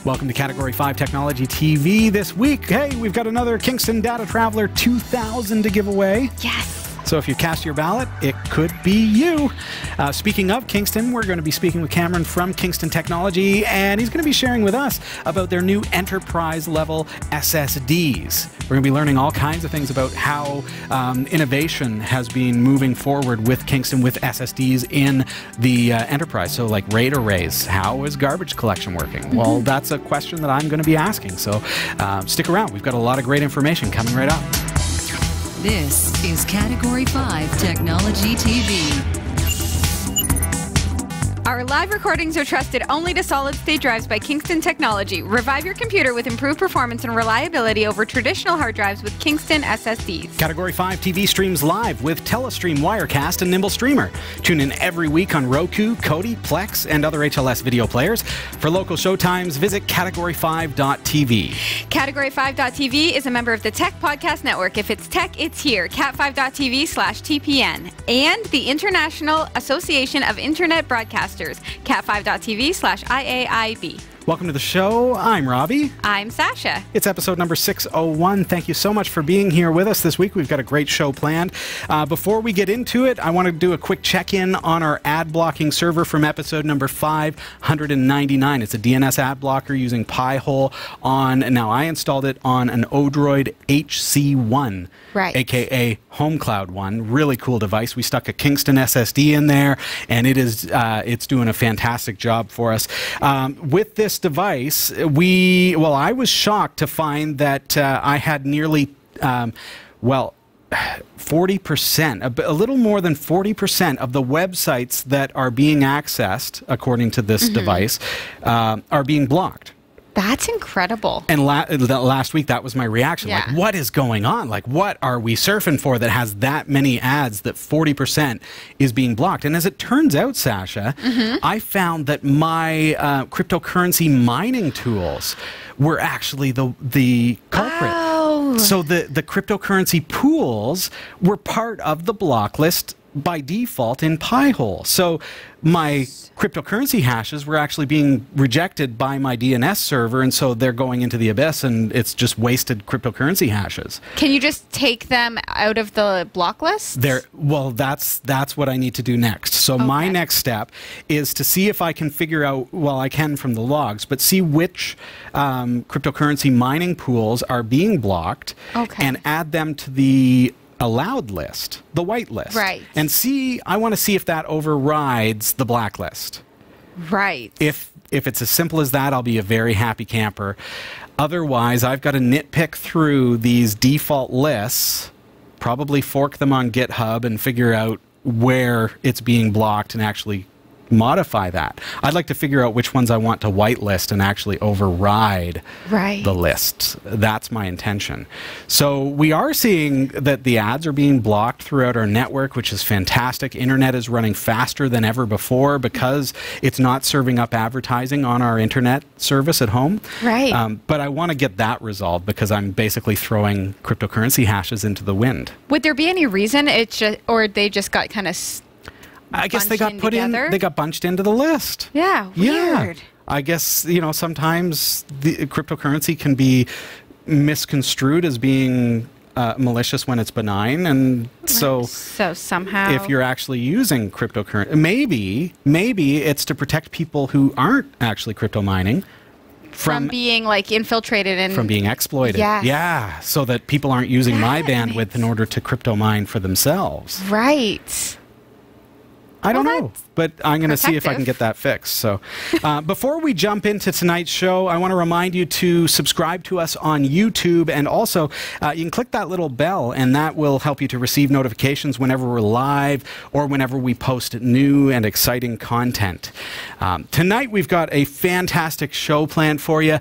Welcome to Category 5 Technology TV this week. Hey, we've got another Kingston Data Traveler 2000 to give away. Yes. So if you cast your ballot, it could be you. Speaking of Kingston, we're going to be speaking with Cameron from Kingston Technology, and he's going to be sharing with us about their new enterprise-level SSDs. We're going to be learning all kinds of things about how innovation has been moving forward with Kingston with SSDs in the enterprise. So like RAID arrays, how is garbage collection working? Well, that's a question that I'm going to be asking. So stick around. We've got a lot of great information coming right up. This is Category 5 Technology TV. Our live recordings are trusted only to solid-state drives by Kingston Technology. Revive your computer with improved performance and reliability over traditional hard drives with Kingston SSDs. Category 5 TV streams live with Telestream Wirecast and Nimble Streamer. Tune in every week on Roku, Kodi, Plex, and other HLS video players. For local showtimes, visit category5.tv. Category5.tv is a member of the Tech Podcast Network. If it's tech, it's here. cat5.tv/TPN. And the International Association of Internet Broadcasters. cat5.tv/IAIB. Welcome to the show. I'm Robbie. I'm Sasha. It's episode number 601. Thank you so much for being here with us this week. We've got a great show planned. Before we get into it, I want to do a quick check-in on our ad blocking server from episode number 599. It's a DNS ad blocker using Pi-hole on, now I installed it on an Odroid HC1, right, aka HomeCloud 1. Really cool device. We stuck a Kingston SSD in there, and it's doing a fantastic job for us. With this device, I was shocked to find that I had nearly, 40%, a little more than 40% of the websites that are being accessed, according to this device, are being blocked. That's incredible. And last week, that was my reaction. Yeah. Like, what is going on? Like, what are we surfing for that has that many ads that 40% is being blocked? And as it turns out, Sasha, I found that my cryptocurrency mining tools were actually the culprit. Oh. So the cryptocurrency pools were part of the block list by default in Pi-hole. So my cryptocurrency hashes were actually being rejected by my DNS server, and so they're going into the abyss, and it's just wasted cryptocurrency hashes. Can you just take them out of the block list? Well, that's what I need to do next. So my next step is to see if I can figure out, well, I can from the logs, but see which cryptocurrency mining pools are being blocked, and add them to the allowed list, the white list. Right. And I want to see if that overrides the blacklist. Right. If it's as simple as that, I'll be a very happy camper. Otherwise, I've got to nitpick through these default lists, probably fork them on GitHub and figure out where it's being blocked and actually modify that. I'd like to figure out which ones I want to whitelist and actually override the lists. That's my intention. So we are seeing that the ads are being blocked throughout our network, which is fantastic. Internet is running faster than ever before because it's not serving up advertising on our internet service at home. Right. But I want to get that resolved because I'm basically throwing cryptocurrency hashes into the wind. Would there be any reason or they just got kind of I guess they got they got bunched into the list. Yeah, weird. Yeah. I guess, sometimes the cryptocurrency can be misconstrued as being malicious when it's benign, and so somehow if you're actually using cryptocurrency, maybe it's to protect people who aren't actually crypto mining from being like infiltrated and from being exploited. Yes. Yeah, so that people aren't using my bandwidth in order to crypto mine for themselves. Right. I don't know, but I'm going to see if I can get that fixed. So before we jump into tonight's show, I want to remind you to subscribe to us on YouTube, and also you can click that little bell, and that will help you to receive notifications whenever we're live or whenever we post new and exciting content. Tonight we've got a fantastic show planned for you.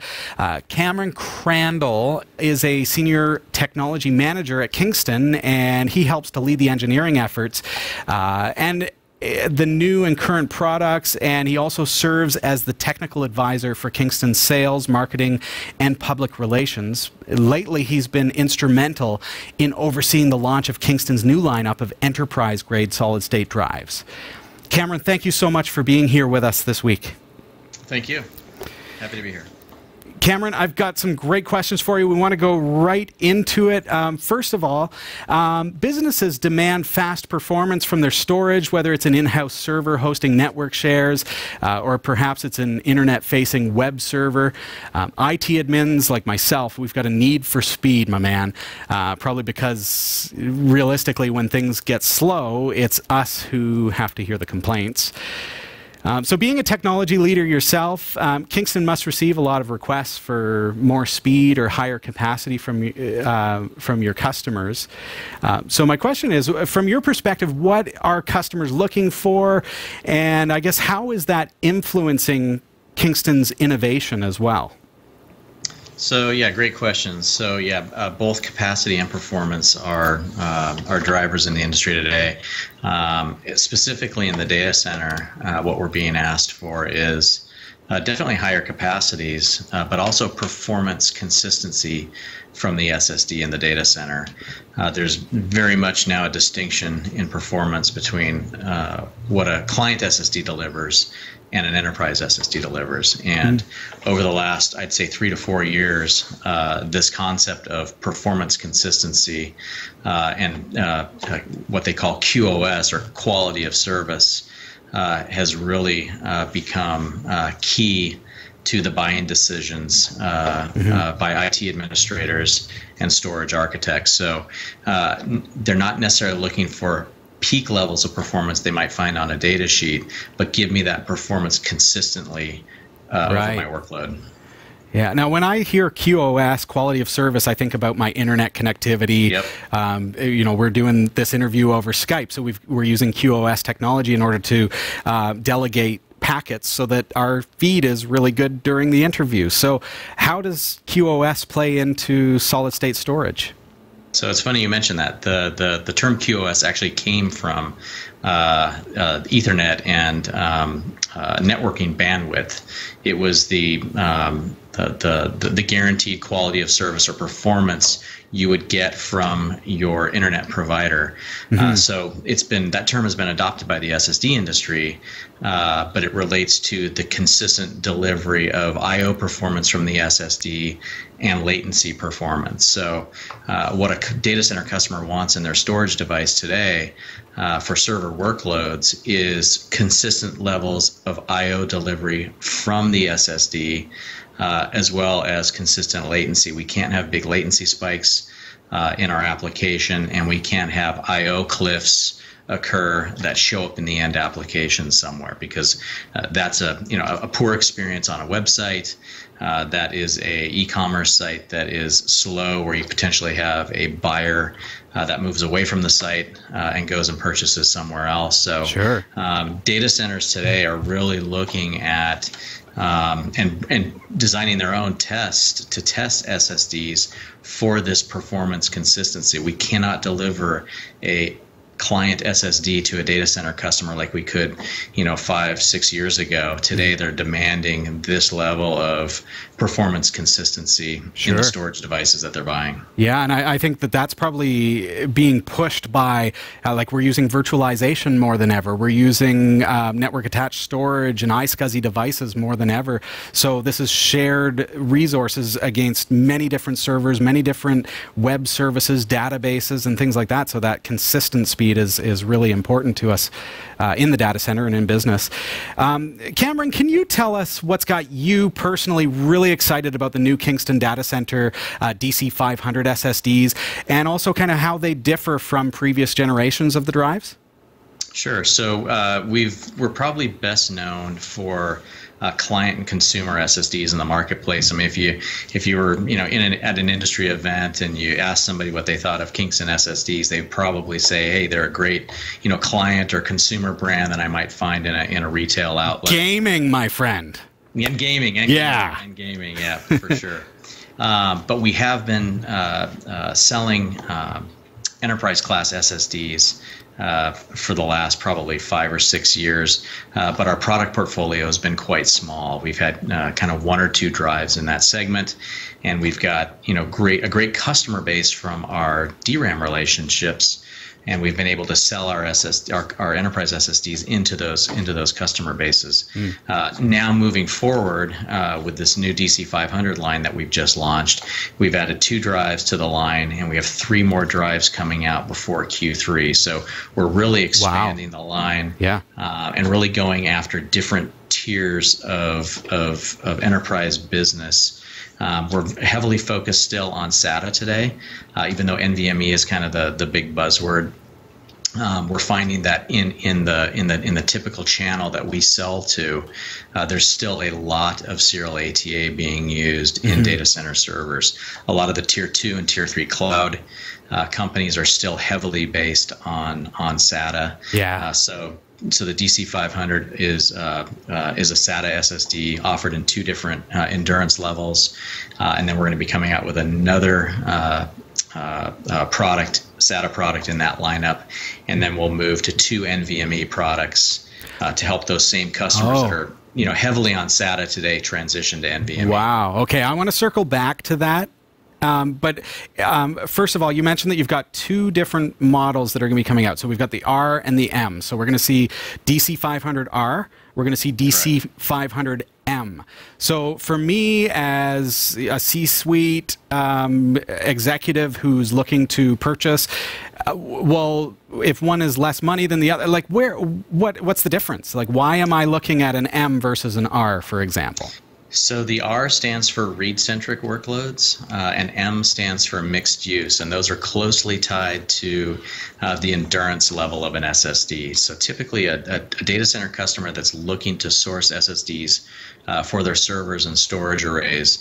Cameron Crandall is a senior technology manager at Kingston, and he helps to lead the engineering efforts. And the new and current products, and he also serves as the technical advisor for Kingston's sales, marketing, and public relations. Lately, he's been instrumental in overseeing the launch of Kingston's new lineup of enterprise-grade solid-state drives. Cameron, thank you so much for being here with us this week. Thank you. Happy to be here. Cameron, I've got some great questions for you. We want to go right into it. First of all, businesses demand fast performance from their storage, whether it's an in-house server hosting network shares, or perhaps it's an internet-facing web server. IT admins like myself, we've got a need for speed, my man, probably because realistically when things get slow, it's us who have to hear the complaints. So being a technology leader yourself, Kingston must receive a lot of requests for more speed or higher capacity from your customers. So my question is, from your perspective, what are customers looking for? And I guess how is that influencing Kingston's innovation as well? So yeah, great questions. So yeah, both capacity and performance are drivers in the industry today. Specifically in the data center, what we're being asked for is definitely higher capacities, but also performance consistency from the SSD in the data center. There's very much now a distinction in performance between what a client SSD delivers and an enterprise SSD delivers. And over the last, I'd say 3 to 4 years, this concept of performance consistency and what they call QoS, or quality of service, has really become key to the buying decisions by IT administrators and storage architects. So they're not necessarily looking for peak levels of performance they might find on a data sheet, but give me that performance consistently over my workload. Yeah. Now, when I hear QoS, quality of service, I think about my internet connectivity. Yep. You know, we're doing this interview over Skype, so we're using QoS technology in order to delegate packets so that our feed is really good during the interview. So how does QoS play into solid state storage? So it's funny you mentioned that. The term QoS actually came from Ethernet and networking bandwidth. It was the guaranteed quality of service or performance you would get from your internet provider. So that term has been adopted by the SSD industry, but it relates to the consistent delivery of I/O performance from the SSD and latency performance. So what a data center customer wants in their storage device today for server workloads is consistent levels of I/O delivery from the SSD, as well as consistent latency. We can't have big latency spikes in our application, and we can't have I/O cliffs occur that show up in the end application somewhere, because that's a poor experience on a website. That is a e-commerce site that is slow, where you potentially have a buyer that moves away from the site and goes and purchases somewhere else. So sure. Data centers today are really looking at and designing their own test to test SSDs for this performance consistency. We cannot deliver a client SSD to a data center customer like we could, 5-6 years ago. Today, they're demanding this level of performance consistency in the storage devices that they're buying. Yeah, and I think that's probably being pushed by, like, we're using virtualization more than ever. We're using network-attached storage and iSCSI devices more than ever. So this is shared resources against many different servers, many different web services, databases, and things like that. So that consistent speed is really important to us in the data center and in business. Cameron, can you tell us what's got you personally really excited about the new Kingston Data Center DC500 SSDs, and also kind of how they differ from previous generations of the drives? Sure. So we're probably best known for client and consumer SSDs in the marketplace. I mean, if you were at an industry event and you asked somebody what they thought of Kingston SSDs, they'd probably say, "Hey, they're a great client or consumer brand that I might find in a retail outlet." Gaming, my friend. And gaming, yeah, for sure. But we have been selling enterprise class SSDs for the last probably 5 or 6 years, but our product portfolio has been quite small. We've had kind of 1 or 2 drives in that segment, and we've got a great customer base from our DRAM relationships. and we've been able to sell our enterprise SSDs into those customer bases. Now moving forward with this new DC500 line that we've just launched, we've added 2 drives to the line, and we have 3 more drives coming out before Q3. So we're really expanding the line, and really going after different tiers of enterprise business. We're heavily focused still on SATA today, even though NVMe is kind of the big buzzword. We're finding that in the typical channel that we sell to, there's still a lot of serial ATA being used in data center servers. A lot of the tier 2 and tier 3 cloud companies are still heavily based on SATA. So the DC500 is a SATA SSD offered in 2 different endurance levels, and then we're going to be coming out with another SATA product in that lineup, and then we'll move to 2 NVMe products to help those same customers that are heavily on SATA today transition to NVMe. Wow. Okay, I want to circle back to that. But first of all, you mentioned that you've got 2 different models that are going to be coming out. So we've got the R and the M. So we're going to see DC500R. We're going to see DC500M. So for me as a C-suite executive who's looking to purchase, well, if one is less money than the other, like what's the difference? Like, why am I looking at an M versus an R, for example? So the R stands for read-centric workloads, and M stands for mixed use, and those are closely tied to the endurance level of an SSD. So typically a data center customer that's looking to source SSDs for their servers and storage arrays,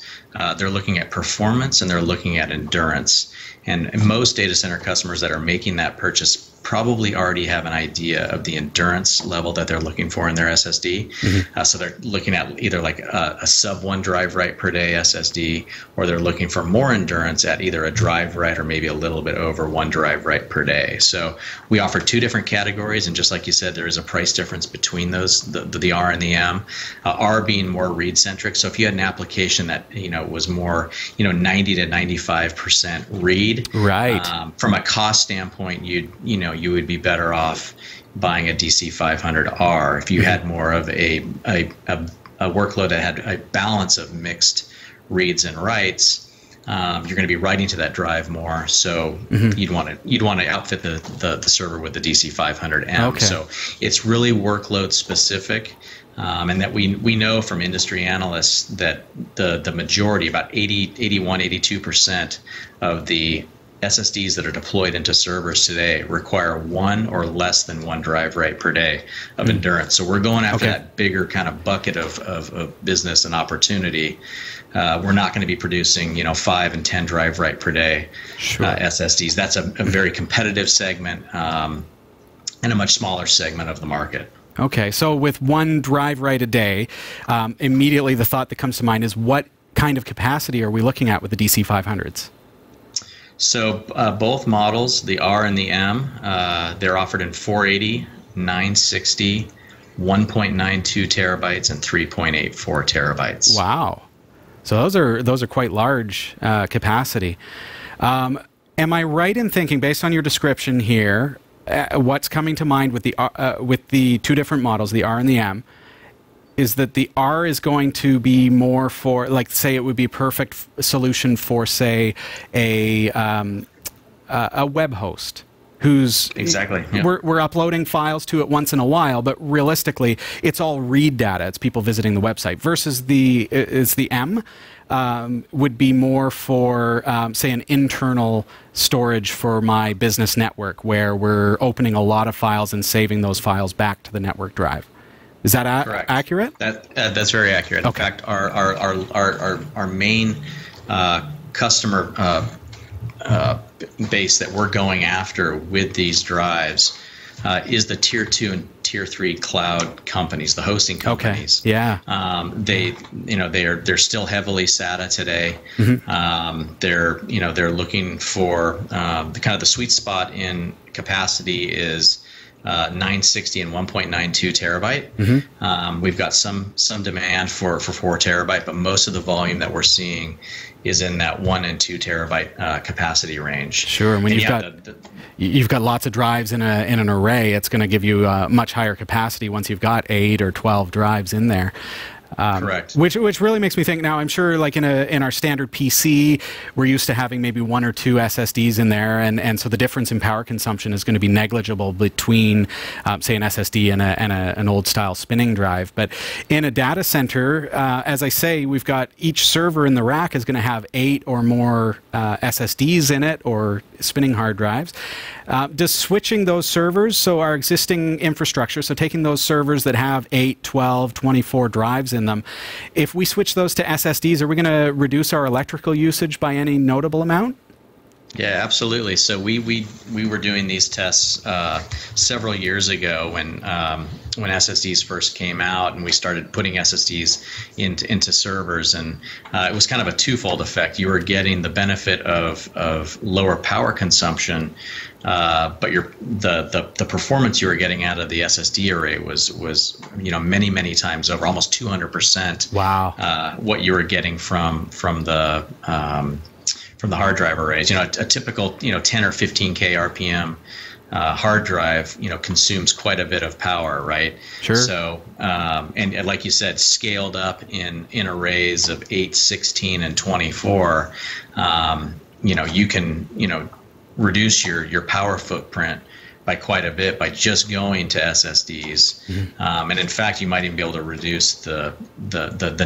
they're looking at performance and they're looking at endurance. And most data center customers that are making that purchase probably already have an idea of the endurance level that they're looking for in their SSD. So they're looking at either like a sub 1 drive write per day SSD, or they're looking for more endurance at either a drive write or maybe a little bit over 1 drive write per day. So we offer 2 different categories, and just like you said, there is a price difference between those, the R and the M. R being more read centric. So if you had an application that was more 90 to 95% read, right? From a cost standpoint, you would be better off buying a DC500R. If you had more of a workload that had a balance of mixed reads and writes, you're going to be writing to that drive more. So you'd want to outfit the server with the DC500M. Okay. So it's really workload specific. And that we know from industry analysts that the majority, about 82% of the SSDs that are deployed into servers today require 1 or less than 1 drive write per day of endurance. So we're going after that bigger kind of bucket of business and opportunity. We're not going to be producing 5 and 10 drive write per day SSDs. That's a very competitive segment and a much smaller segment of the market. Okay, so with 1 drive write a day, immediately the thought that comes to mind is, what kind of capacity are we looking at with the DC500s? So both models, the R and the M, they're offered in 480, 960, 1.92 terabytes, and 3.84 terabytes. Wow. So those are quite large capacity. Am I right in thinking, based on your description here, what's coming to mind with the 2 different models, the R and the M, is that the R is going to be more for, like, say, it would be a perfect solution for, say, a web host who's we're uploading files to it once in a while, but realistically, it's all read data. It's people visiting the website. Versus the M would be more for, say, an internal storage for my business network, where we're opening a lot of files and saving those files back to the network drive. Is that accurate? That's very accurate. Okay. In fact, our main customer base that we're going after with these drives is the tier 2 and tier 3 cloud companies, the hosting companies. Okay. Yeah. They're still heavily SATA today. They're looking for the kind of the sweet spot in capacity is 960 and 1.92 terabyte. We've got some demand for 4 terabyte, but most of the volume that we're seeing is in that 1 and 2 terabyte capacity range. Sure, and when you've got lots of drives in an array, it's going to give you much higher capacity once you've got 8 or 12 drives in there. Correct. Which really makes me think. Now, I'm sure, like in our standard PC, we're used to having maybe 1 or 2 SSDs in there, and so the difference in power consumption is going to be negligible between, say, an SSD and an old style spinning drive. But in a data center, as I say, we've got each server in the rack is going to have 8 or more SSDs in it, or spinning hard drives. Does switching those servers, so our existing infrastructure, so taking those servers that have 8, 12, 24 drives in them, if we switch those to SSDs, are we going to reduce our electrical usage by any notable amount? Yeah, absolutely. So we were doing these tests several years ago when SSDs first came out, and we started putting SSDs into servers, and it was kind of a twofold effect. You were getting the benefit of lower power consumption, but the performance you were getting out of the SSD array was many times over, almost 200%. Wow. What you were getting from the hard drive arrays. A typical 10 or 15K RPM hard drive consumes quite a bit of power, right? Sure. So and like you said, scaled up in arrays of 8, 16, and 24, you can reduce your power footprint by quite a bit by just going to SSDs. And in fact, you might even be able to reduce the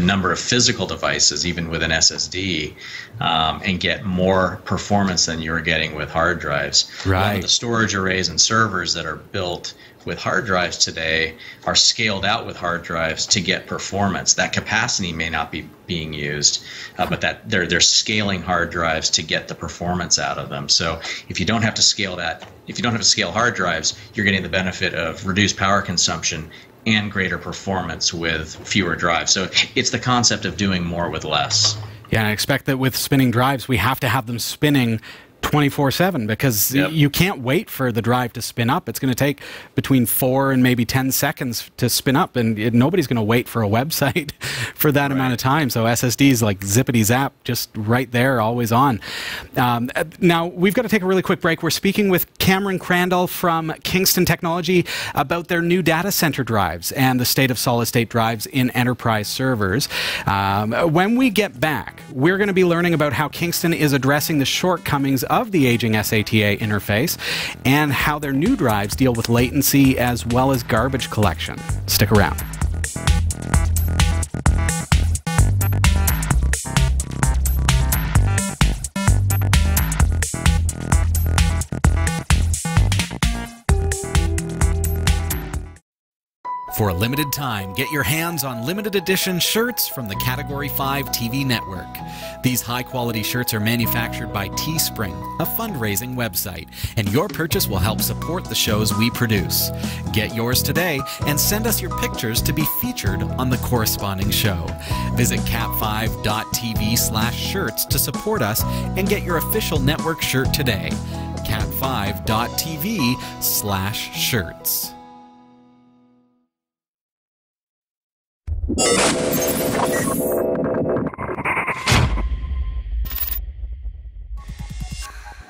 number of physical devices even with an SSD, and get more performance than you were getting with hard drives. Right. A lot of the storage arrays and servers that are built with hard drives today are scaled out with hard drives to get performance. That capacity may not be being used, but that they're scaling hard drives to get the performance out of them. So if you don't have to scale hard drives, you're getting the benefit of reduced power consumption and greater performance with fewer drives. So it's the concept of doing more with less. Yeah, and I expect that with spinning drives, we have to have them spinning 24/7, because you can't wait for the drive to spin up. It's going to take between 4 and maybe 10 seconds to spin up, and nobody's going to wait for a website for that amount of time. So SSDs, like zippity zap, just right there, always on. Now, we've got to take a really quick break. We're speaking with Cameron Crandall from Kingston Technology about their new data center drives and the state of solid-state drives in enterprise servers. When we get back, we're going to be learning about how Kingston is addressing the shortcomings of the aging SATA interface and how their new drives deal with latency as well as garbage collection. Stick around. For a limited time, get your hands on limited edition shirts from the Category 5 TV network. These high-quality shirts are manufactured by Teespring, a fundraising website, and your purchase will help support the shows we produce. Get yours today and send us your pictures to be featured on the corresponding show. Visit cat5.tv/shirts to support us and get your official network shirt today. cat5.tv/shirts.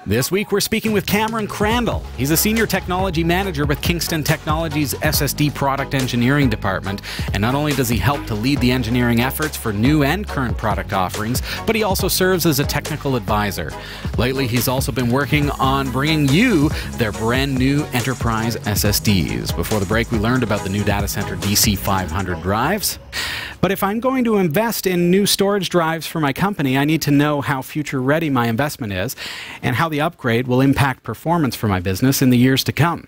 This week, we're speaking with Cameron Crandall. He's a senior technology manager with Kingston Technology's SSD product engineering department. And not only does he help to lead the engineering efforts for new and current product offerings, but he also serves as a technical advisor. Lately, he's also been working on bringing you their brand new enterprise SSDs. Before the break, we learned about the new data center DC500 drives. But if I'm going to invest in new storage drives for my company, I need to know how future-ready my investment is and how the upgrade will impact performance for my business in the years to come.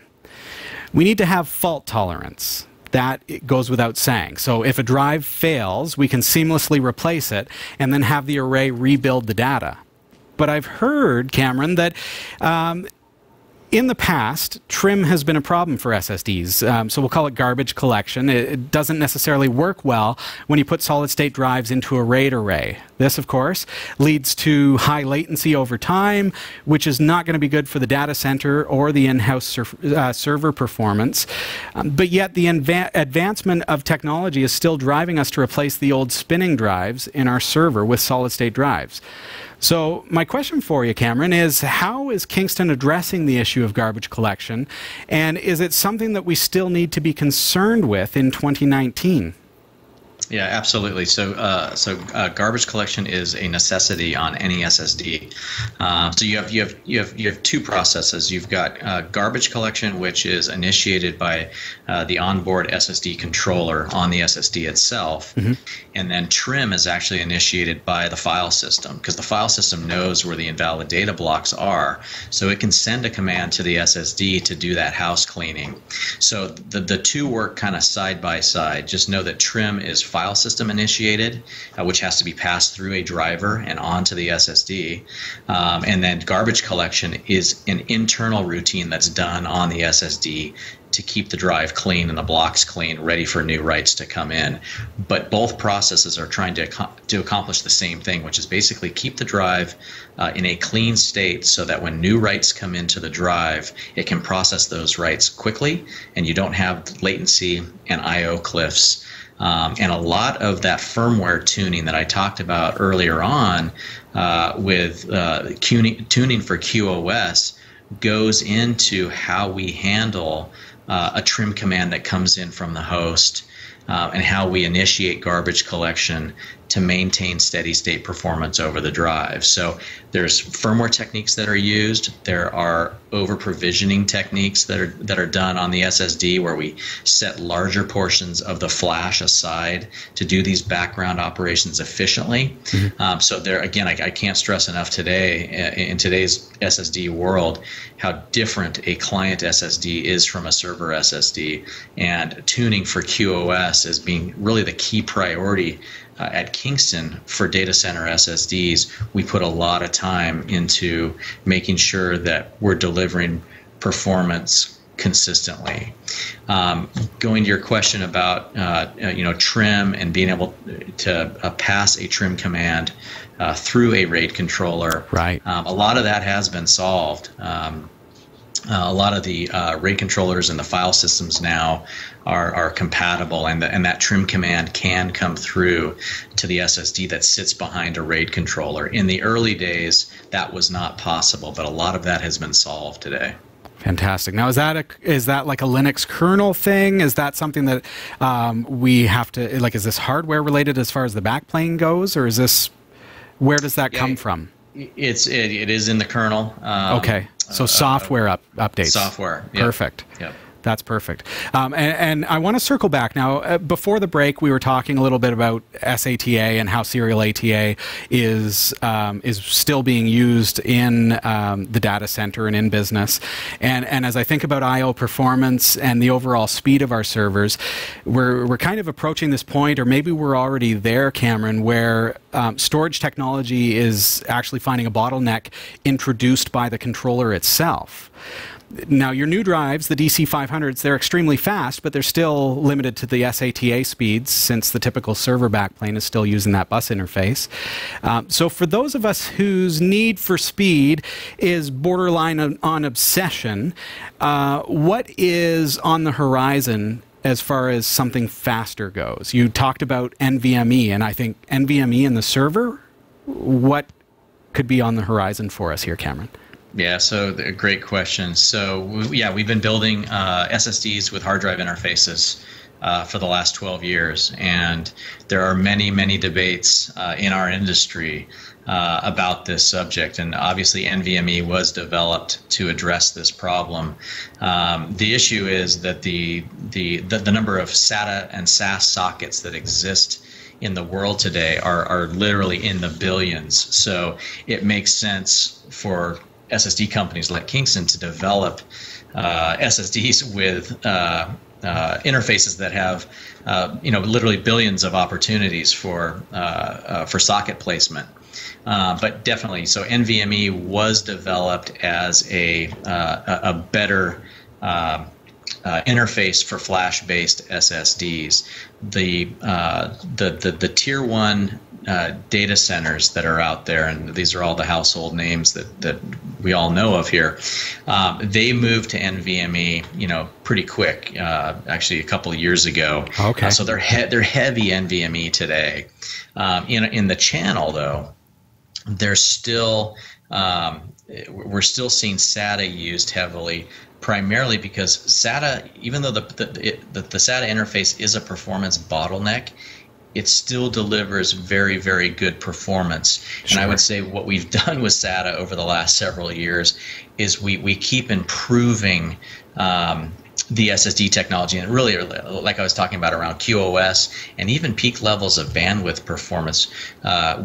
We need to have fault tolerance. That goes without saying. So if a drive fails, we can seamlessly replace it and then have the array rebuild the data. But I've heard, Cameron, that In the past, trim has been a problem for SSDs, so we'll call it garbage collection. It doesn't necessarily work well when you put solid-state drives into a RAID array. This, of course, leads to high latency over time, which is not going to be good for the data center or the in-house server performance. But yet the advancement of technology is still driving us to replace the old spinning drives in our server with solid-state drives. So my question for you, Cameron, is how is Kingston addressing the issue of garbage collection, and is it something that we still need to be concerned with in 2019? Yeah, absolutely. So garbage collection is a necessity on any SSD. So you have two processes. You've got garbage collection, which is initiated by the onboard SSD controller on the SSD itself, and then trim is actually initiated by the file system, because the file system knows where the invalid data blocks are, so it can send a command to the SSD to do that house cleaning. So the two work kind of side by side. Just know that trim is file system initiated, which has to be passed through a driver and onto the SSD. And then garbage collection is an internal routine that's done on the SSD to keep the drive clean and the blocks clean, ready for new writes to come in. But both processes are trying to accomplish the same thing, which is basically keep the drive in a clean state so that when new writes come into the drive, it can process those writes quickly and you don't have latency and I/O cliffs. And a lot of that firmware tuning that I talked about earlier on with tuning for QoS goes into how we handle a trim command that comes in from the host and how we initiate garbage collection to maintain steady state performance over the drive. So there's firmware techniques that are used. There are over provisioning techniques that are done on the SSD, where we set larger portions of the flash aside to do these background operations efficiently. So there again, I can't stress enough today in today's SSD world how different a client SSD is from a server SSD, and tuning for QoS as being really the key priority. At Kingston for data center SSDs, we put a lot of time into making sure that we're delivering performance consistently. Going to your question about trim and being able to pass a trim command through a RAID controller, right? A lot of that has been solved. A lot of the RAID controllers and the file systems now are compatible, and that trim command can come through to the SSD that sits behind a RAID controller. In the early days, that was not possible, but a lot of that has been solved today. Fantastic. Now, is that like a Linux kernel thing? Is that something that we have to, like, is this hardware related as far as the backplane goes, or is this, where does that come from? It is in the kernel. Okay. So software updates. Software. Yep. Perfect. Yep. That's perfect. And I want to circle back now. Before the break, we were talking a little bit about SATA and how serial ATA is still being used in the data center and in business. And as I think about I/O performance and the overall speed of our servers, we're kind of approaching this point, or maybe we're already there, Cameron, where storage technology is actually finding a bottleneck introduced by the controller itself. Now, your new drives, the DC500s, they're extremely fast, but they're still limited to the SATA speeds, since the typical server backplane is still using that bus interface. So for those of us whose need for speed is borderline on obsession, what is on the horizon as far as something faster goes? You talked about NVMe, and I think NVMe in the server, what could be on the horizon for us here, Cameron? Yeah, so a great question. So we've been building SSDs with hard drive interfaces for the last 12 years, and there are many debates in our industry about this subject, and obviously NVMe was developed to address this problem. The issue is that the number of SATA and SAS sockets that exist in the world today are literally in the billions. So it makes sense for SSD companies like Kingston to develop SSDs with interfaces that have literally billions of opportunities for socket placement. But definitely, so NVMe was developed as a better interface for flash-based SSDs. The tier 1 data centers that are out there, and these are all the household names that we all know of here, they moved to NVMe, pretty quick. Actually, a couple of years ago. Okay. So they're heavy NVMe today. In the channel, though, there's still we're still seeing SATA used heavily, primarily because SATA, even though the SATA interface is a performance bottleneck, it still delivers very, very good performance. Sure. And I would say what we've done with SATA over the last several years is we keep improving the SSD technology, and really, like I was talking about around QoS and even peak levels of bandwidth performance,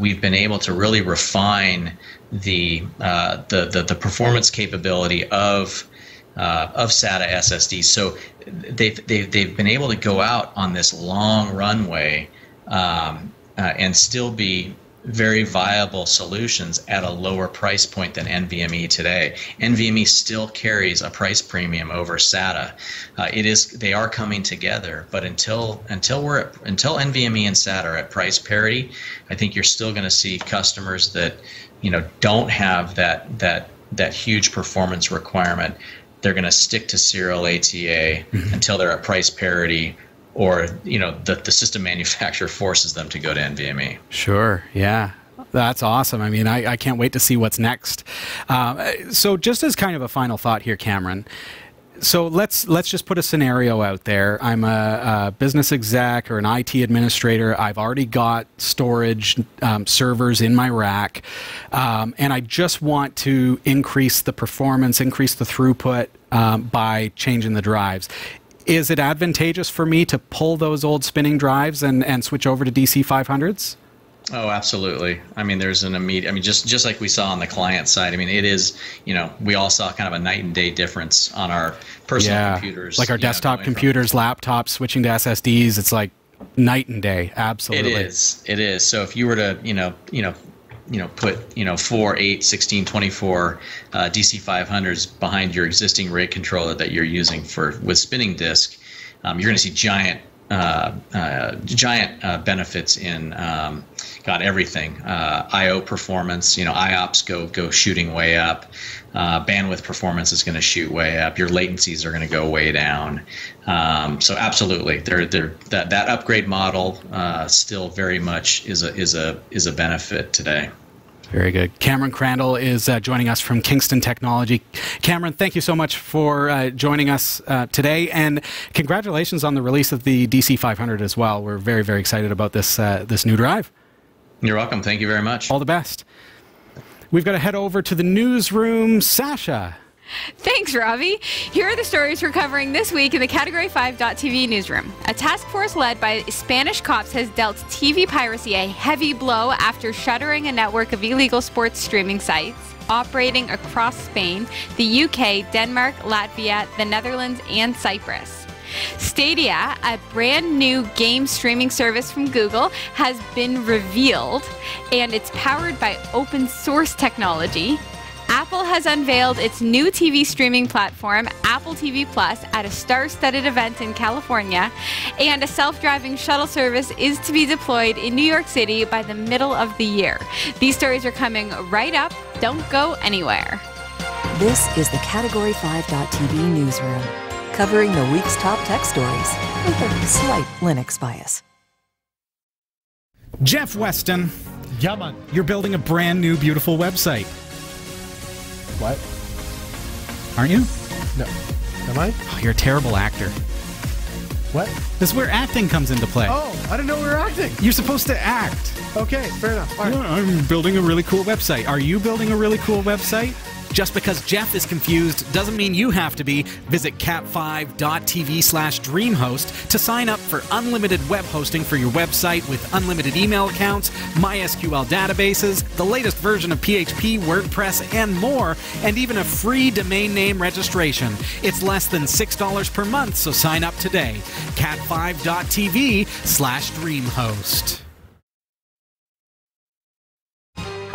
we've been able to really refine the performance capability of SATA SSDs. So they've been able to go out on this long runway and still be very viable solutions at a lower price point than NVMe today. NVMe still carries a price premium over SATA. They are coming together, but until NVMe and SATA are at price parity, I think you're still going to see customers that don't have that huge performance requirement. They're going to stick to serial ATA until they're at price parity, or the system manufacturer forces them to go to NVMe. Sure, yeah. That's awesome. I mean, I can't wait to see what's next. So just as kind of a final thought here, Cameron, so let's just put a scenario out there. I'm a business exec or an IT administrator. I've already got storage servers in my rack, and I just want to increase the performance, increase the throughput by changing the drives. Is it advantageous for me to pull those old spinning drives and switch over to DC500s? Oh, absolutely. I mean, there's an immediate, just like we saw on the client side, it is, we all saw kind of a night and day difference on our personal computers. Like our desktop computers, laptops, switching to SSDs, it's like night and day. Absolutely. It is. So if you were to, put 4, 8, 16, 24 DC500s behind your existing RAID controller that you're using with spinning disk, you're going to see giant benefits in everything. I/O performance, IOPS go shooting way up. Bandwidth performance is going to shoot way up. Your latencies are going to go way down. So absolutely, that upgrade model still very much is a benefit today. Very good. Cameron Crandall is joining us from Kingston Technology. Cameron, thank you so much for joining us today, and congratulations on the release of the DC500 as well. We're very, very excited about this new drive. You're welcome. Thank you very much. All the best. We've got to head over to the newsroom. Sasha. Thanks, Robbie. Here are the stories we're covering this week in the Category 5.tv newsroom. A task force led by Spanish cops has dealt TV piracy a heavy blow after shuttering a network of illegal sports streaming sites operating across Spain, the UK, Denmark, Latvia, the Netherlands, and Cyprus. Stadia, a brand new game streaming service from Google, has been revealed, and it's powered by open source technology. Apple has unveiled its new TV streaming platform, Apple TV Plus, at a star-studded event in California, and a self-driving shuttle service is to be deployed in New York City by the middle of the year. These stories are coming right up. Don't go anywhere. This is the Category 5.tv newsroom, covering the week's top tech stories with a slight Linux bias. Jeff Weston. Yeah, man. You're building a brand new, beautiful website. What? Aren't you? No. Am I? Oh, you're a terrible actor. What? This is where acting comes into play. Oh, I didn't know we were acting. You're supposed to act. Okay, fair enough. All right. I'm building a really cool website. Are you building a really cool website? Just because Jeff is confused doesn't mean you have to be. Visit cat5.tv/DreamHost to sign up for unlimited web hosting for your website with unlimited email accounts, MySQL databases, the latest version of PHP, WordPress, and more, and even a free domain name registration. It's less than $6 per month, so sign up today. cat5.tv/DreamHost.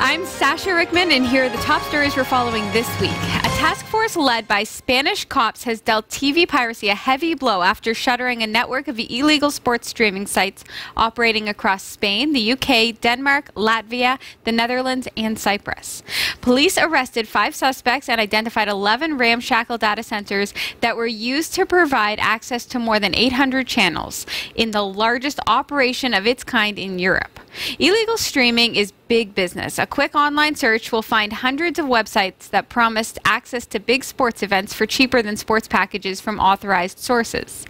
I'm Sasha Rickman, and here are the top stories we're following this week. A task force led by Spanish cops has dealt TV piracy a heavy blow after shuttering a network of illegal sports streaming sites operating across Spain, the UK, Denmark, Latvia, the Netherlands, and Cyprus. Police arrested 5 suspects and identified 11 ramshackle data centers that were used to provide access to more than 800 channels in the largest operation of its kind in Europe. Illegal streaming is big business. A quick online search will find hundreds of websites that promised access to big sports events for cheaper than sports packages from authorized sources.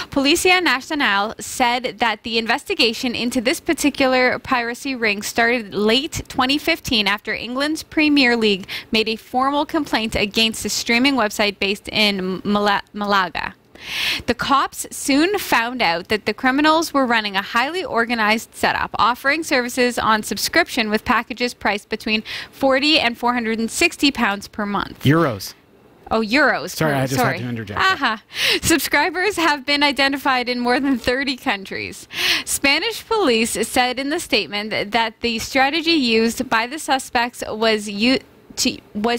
Policia Nacional said that the investigation into this particular piracy ring started late 2015 after England's Premier League made a formal complaint against a streaming website based in Malaga. The cops soon found out that the criminals were running a highly organized setup, offering services on subscription with packages priced between £40 and £460 per month. Euros. Oh, euros. Sorry, I just had to interject. Subscribers have been identified in more than 30 countries. Spanish police said in the statement that the strategy used by the suspects was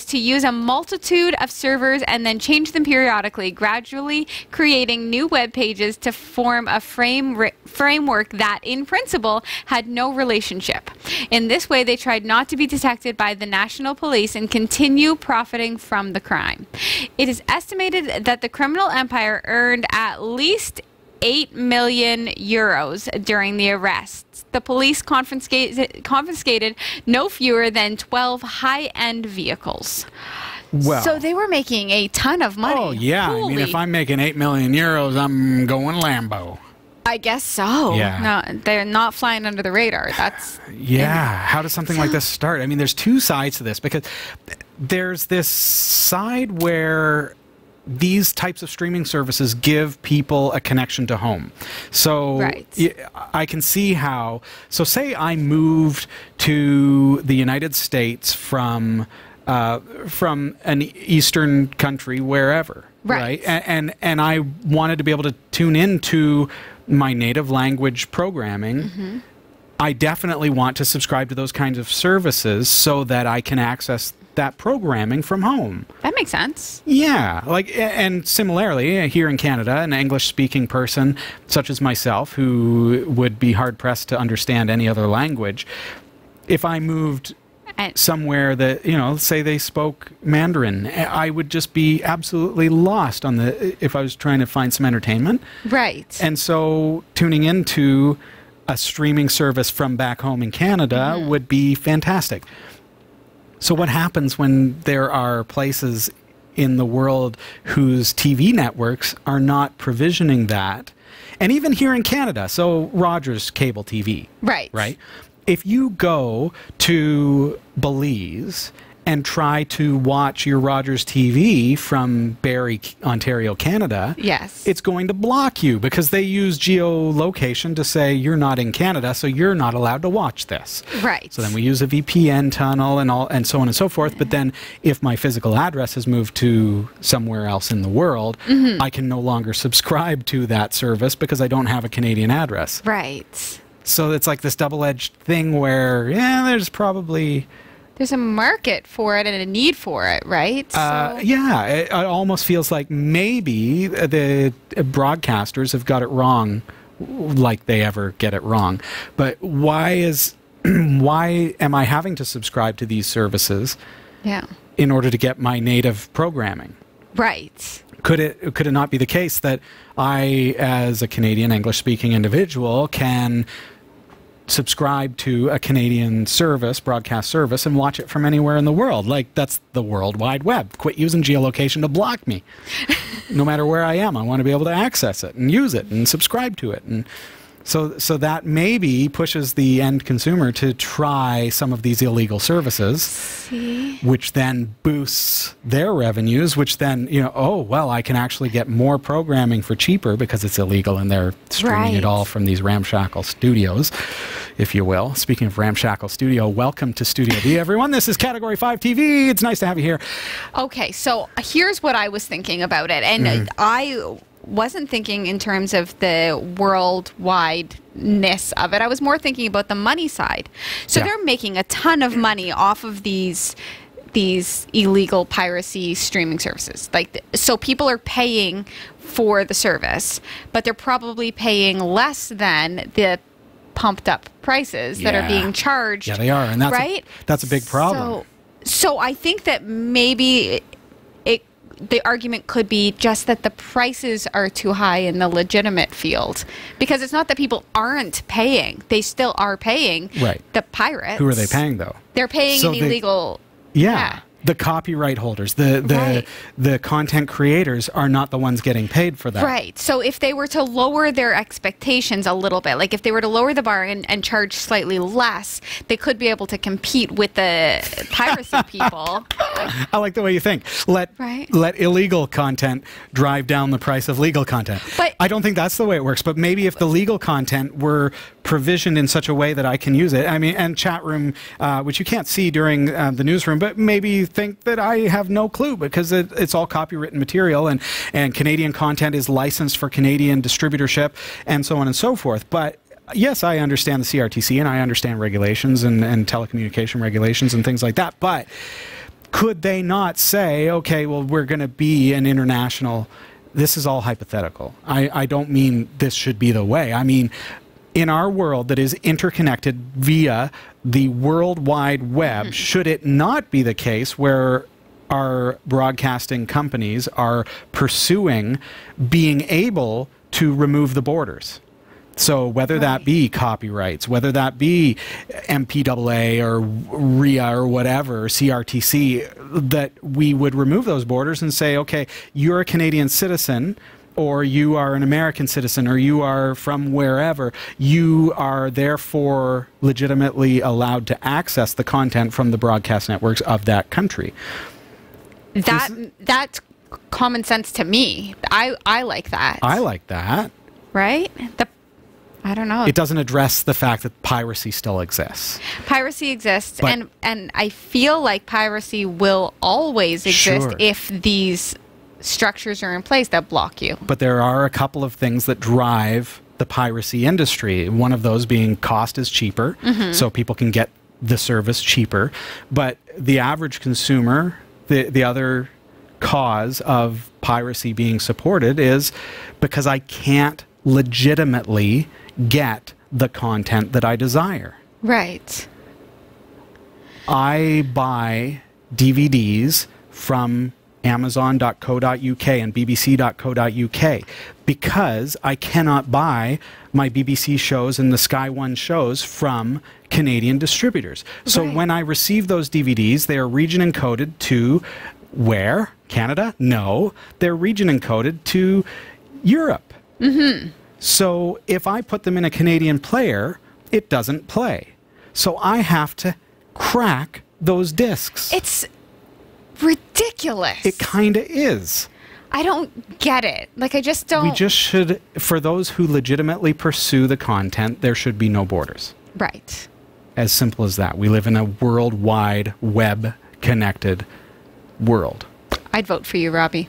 to use a multitude of servers and then change them periodically, gradually creating new web pages to form a framework that, in principle, had no relationship. In this way, they tried not to be detected by the national police and continue profiting from the crime. It is estimated that the criminal empire earned at least 8 million euros during the arrests. The police confiscated no fewer than 12 high-end vehicles. Well, so they were making a ton of money. Oh, yeah. Holy. I mean, if I'm making 8 million euros, I'm going Lambo. I guess so. Yeah. No, they're not flying under the radar. That's yeah. How does something like this start? I mean, there's two sides to this, because there's this side where these types of streaming services give people a connection to home. So I can see how, so say I moved to the United States from an Eastern country, wherever, right? And I wanted to be able to tune into my native language programming. Mm-hmm. I definitely want to subscribe to those kinds of services so that I can access that programming from home. That makes sense. Yeah, like, and similarly, here in Canada, an English-speaking person such as myself, who would be hard-pressed to understand any other language, if I moved somewhere that, you know, say they spoke Mandarin, I would just be absolutely lost on if I was trying to find some entertainment. Right. And so tuning into a streaming service from back home in Canada would be fantastic. So what happens when there are places in the world whose TV networks are not provisioning that? And even here in Canada, so Rogers Cable TV. Right. If you go to Belize and try to watch your Rogers TV from Barrie, Ontario, Canada, it's going to block you because they use geolocation to say you're not in Canada, so you're not allowed to watch this. Right. So then we use a VPN tunnel and so on and so forth. But then if my physical address has moved to somewhere else in the world, I can no longer subscribe to that service because I don't have a Canadian address. Right. So it's like this double-edged thing where, yeah, there's a market for it and a need for it, right? Yeah, it almost feels like maybe the broadcasters have got it wrong, like they ever get it wrong. But why am I having to subscribe to these services in order to get my native programming? Right. Could it not be the case that I, as a Canadian English-speaking individual, can subscribe to a Canadian service, broadcast service, and watch it from anywhere in the world? Like, that's the World Wide Web. Quit using geolocation to block me. No matter where I am, I want to be able to access it and use it and subscribe to it. And So that maybe pushes the end consumer to try some of these illegal services, which then boosts their revenues, which then, oh, well, I can actually get more programming for cheaper because it's illegal and they're streaming it all from these ramshackle studios, if you will. Speaking of ramshackle studio, welcome to Studio B, everyone. This is Category 5 TV. It's nice to have you here. Okay, so here's what I was thinking about it. And I wasn't thinking in terms of the worldwideness of it. I was more thinking about the money side. So they're making a ton of money off of these illegal piracy streaming services. So people are paying for the service, but they're probably paying less than the pumped up prices that are being charged. Yeah, they are, and that's a big problem. So I think that maybe the argument could be just that the prices are too high in the legitimate field, because it's not that people aren't paying; they still are paying. Right. The pirates. Who are they paying though? They're paying an illegal. Yeah. The copyright holders, the content creators are not the ones getting paid for that. Right. So if they were to lower their expectations a little bit, like if they were to lower the bar and charge slightly less, they could be able to compete with the piracy people. I like the way you think. Let illegal content drive down the price of legal content. But I don't think that's the way it works. But maybe if the legal content were provisioned in such a way that I can use it, I mean, and chat room, which you can't see during the newsroom, but maybe think that I have no clue because it's all copywritten material and Canadian content is licensed for Canadian distributorship and so on and so forth. But yes, I understand the CRTC and I understand regulations and telecommunication regulations and things like that. But could they not say, okay, well, we're going to be an international, this is all hypothetical. I don't mean this should be the way. I mean, in our world that is interconnected via the World Wide Web, should it not be the case where our broadcasting companies are pursuing being able to remove the borders? So whether that be copyrights, whether that be MPAA or RIA or whatever, CRTC, that we would remove those borders and say, okay, you're a Canadian citizen, or you are an American citizen, or you are from wherever, you are therefore legitimately allowed to access the content from the broadcast networks of that country. That's common sense to me. I like that. I like that. Right? I don't know. It doesn't address the fact that piracy still exists. Piracy exists, and I feel like piracy will always exist if these structures are in place that block you. But there are a couple of things that drive the piracy industry. One of those being cost is cheaper, so people can get the service cheaper. But the average consumer, the other cause of piracy being supported is because I can't legitimately get the content that I desire. Right. I buy DVDs from Amazon.co.uk and BBC.co.uk because I cannot buy my BBC shows and the Sky One shows from Canadian distributors. So when I receive those DVDs, they are region encoded to where? Canada? No, they're region encoded to Europe. So if I put them in a Canadian player, it doesn't play. So I have to crack those discs. It's ridiculous. It kind of is. I don't get it. Like, I just don't. We just should, for those who legitimately pursue the content, there should be no borders. Right. As simple as that. We live in a worldwide, web-connected world. I'd vote for you, Robbie.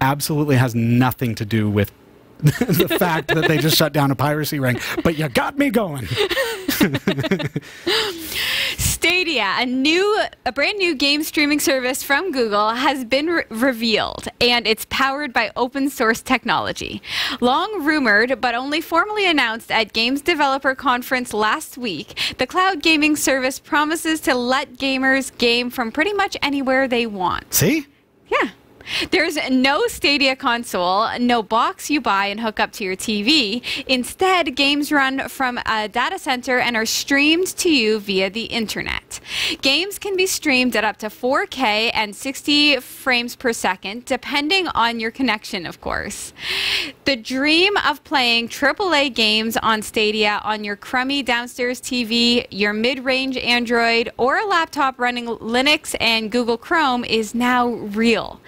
Absolutely has nothing to do with the fact that they just shut down a piracy ring, but you got me going. Stadia, a brand new game streaming service from Google, has been revealed, and it's powered by open source technology. Long rumored, but only formally announced at Games Developer Conference last week, the cloud gaming service promises to let gamers game from pretty much anywhere they want. See? Yeah. There's no Stadia console, no box you buy and hook up to your TV. Instead, games run from a data center and are streamed to you via the internet. content. Games can be streamed at up to 4K and 60 frames per second, depending on your connection, of course. The dream of playing AAA games on Stadia on your crummy downstairs TV, your mid-range Android, or a laptop running Linux and Google Chrome is now real.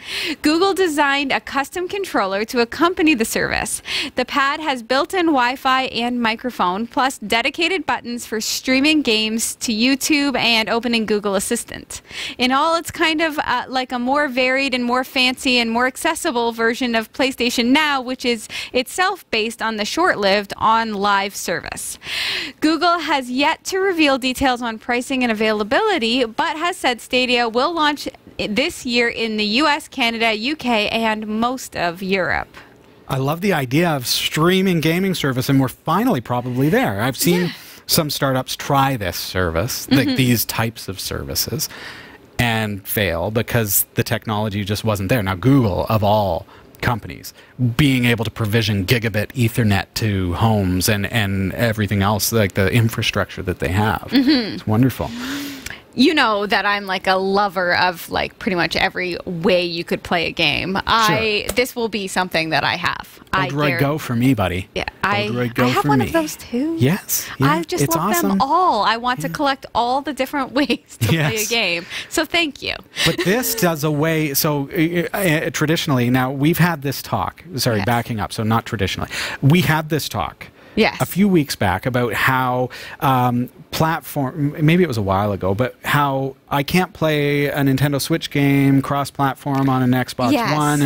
Google designed a custom controller to accompany the service. The pad has built-in Wi-Fi and microphone, plus dedicated buttons for streaming games to YouTube and opening Google Assistant. In all, it's kind of like a more varied and more fancy and more accessible version of PlayStation Now, which is itself based on the short-lived OnLive service. Google has yet to reveal details on pricing and availability, but has said Stadia will launch this year in the US, Canada, UK, and most of Europe. I love the idea of streaming gaming service, and we're finally probably there. I've seen some startups try this service, like these types of services, and fail because the technology just wasn't there. Now, Google, of all companies, being able to provision gigabit Ethernet to homes and everything else, like the infrastructure that they have. It's wonderful. You know that I'm like a lover of like pretty much every way you could play a game. This will be something that I have. Odroid Go for me, buddy. Yeah, Odroid Go I have for one me. of those too. Yes. Yeah, I just love them all. I want to collect all the different ways to play a game. So thank you. But this does away, so traditionally, now we've had this talk, sorry, backing up, so not traditionally. We had this talk a few weeks back about how platform, maybe it was a while ago, but how I can't play a Nintendo Switch game cross-platform on an Xbox One